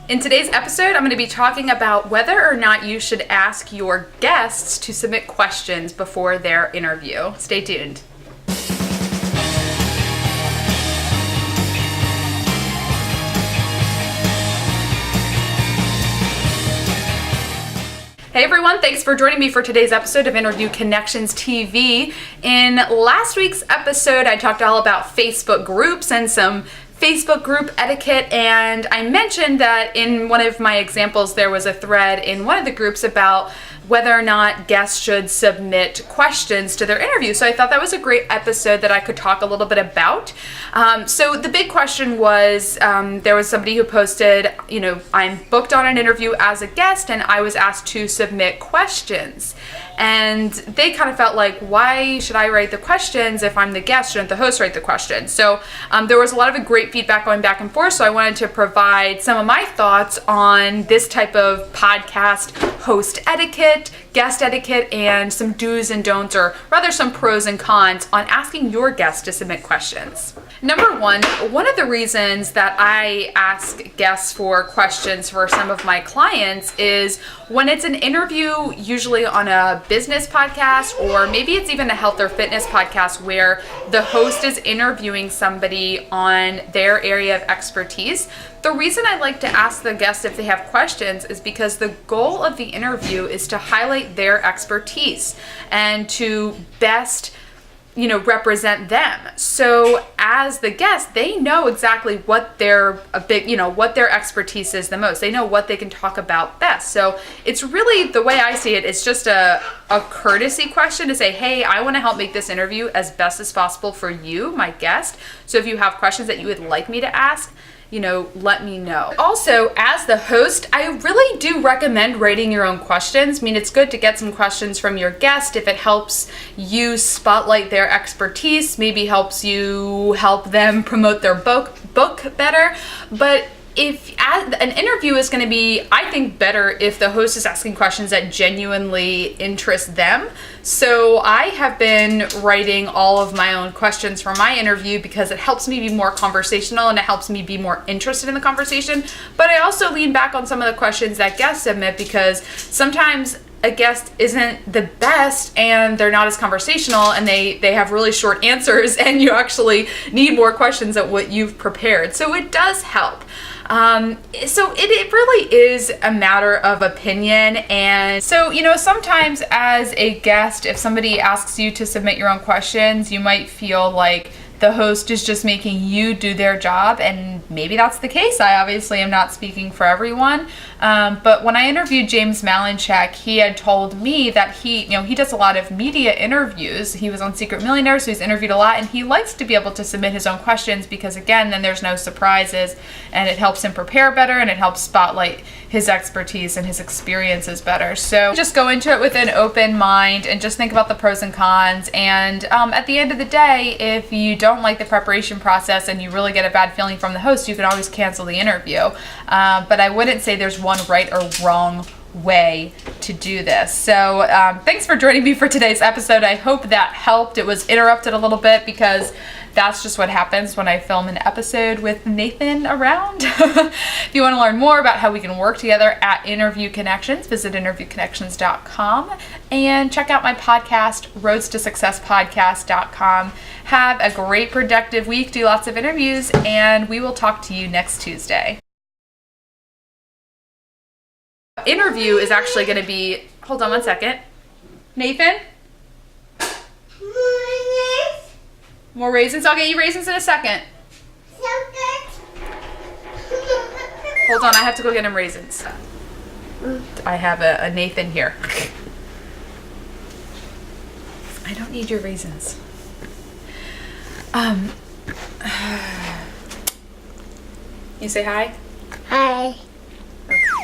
In today's episode, I'm going to be talking about whether or not you should ask your guests to submit questions before their interview. Stay tuned. Hey everyone, thanks for joining me for today's episode of Interview Connections TV. In last week's episode, I talked all about Facebook groups and some Facebook group etiquette, and I mentioned that in one of my examples there was a thread in one of the groups about whether or not guests should submit questions to their interview. So I thought that was a great episode that I could talk a little bit about. So the big question was, there was somebody who posted, I'm booked on an interview as a guest and I was asked to submit questions. And they kind of felt like, why should I write the questions if I'm the guest? Shouldn't the host write the questions? So there was a lot of great feedback going back and forth. So I wanted to provide some of my thoughts on this type of podcast host etiquette, guest etiquette, and some do's and don'ts, or rather some pros and cons on asking your guests to submit questions. Number one of the reasons that I ask guests for questions for some of my clients is when it's an interview, usually on a business podcast, or maybe it's even a health or fitness podcast where the host is interviewing somebody on their area of expertise. The reason I like to ask the guests if they have questions is because the goal of the interview is to highlight their expertise and to best represent them. So as the guest, they know exactly what their expertise is the most. They know what they can talk about best. So it's really, the way I see it, it's just a courtesy question to say, hey, I want to help make this interview as best as possible for you, my guest. So if you have questions that you would like me to ask, let me know. Also, as the host, I really do recommend writing your own questions. I mean, it's good to get some questions from your guest if it helps you spotlight their expertise, maybe helps you help them promote their book better. But if an interview is going to be, I think, better if the host is asking questions that genuinely interest them. So I have been writing all of my own questions for my interview because it helps me be more conversational and it helps me be more interested in the conversation. But I also lean back on some of the questions that guests submit because sometimes a guest isn't the best and they're not as conversational and they have really short answers and you actually need more questions than what you've prepared. So it does help. So it really is a matter of opinion. And so, sometimes as a guest, if somebody asks you to submit your own questions, you might feel like the host is just making you do their job, and maybe that's the case. I obviously am not speaking for everyone, but when I interviewed James Malinchak, he had told me that he does a lot of media interviews. He was on Secret Millionaire, so he's interviewed a lot, and he likes to be able to submit his own questions because, again, then there's no surprises, and it helps him prepare better, and it helps spotlight his expertise and his experiences better. So just go into it with an open mind and just think about the pros and cons. And at the end of the day, if you don't like the preparation process and you really get a bad feeling from the host, you can always cancel the interview. But I wouldn't say there's one right or wrong way to do this. So thanks for joining me for today's episode. I hope that helped. It was interrupted a little bit because that's just what happens when I film an episode with Nathan around. If you want to learn more about how we can work together at Interview Connections, visit interviewconnections.com and check out my podcast, roadstosuccesspodcast.com. Have a great productive week, do lots of interviews, and we will talk to you next Tuesday. Interview is actually going to be, hold on one second. Nathan? More raisins? I'll get you raisins in a second. Hold on, I have to go get him raisins. I have a Nathan here. I don't need your raisins. You say hi? Hi. Okay.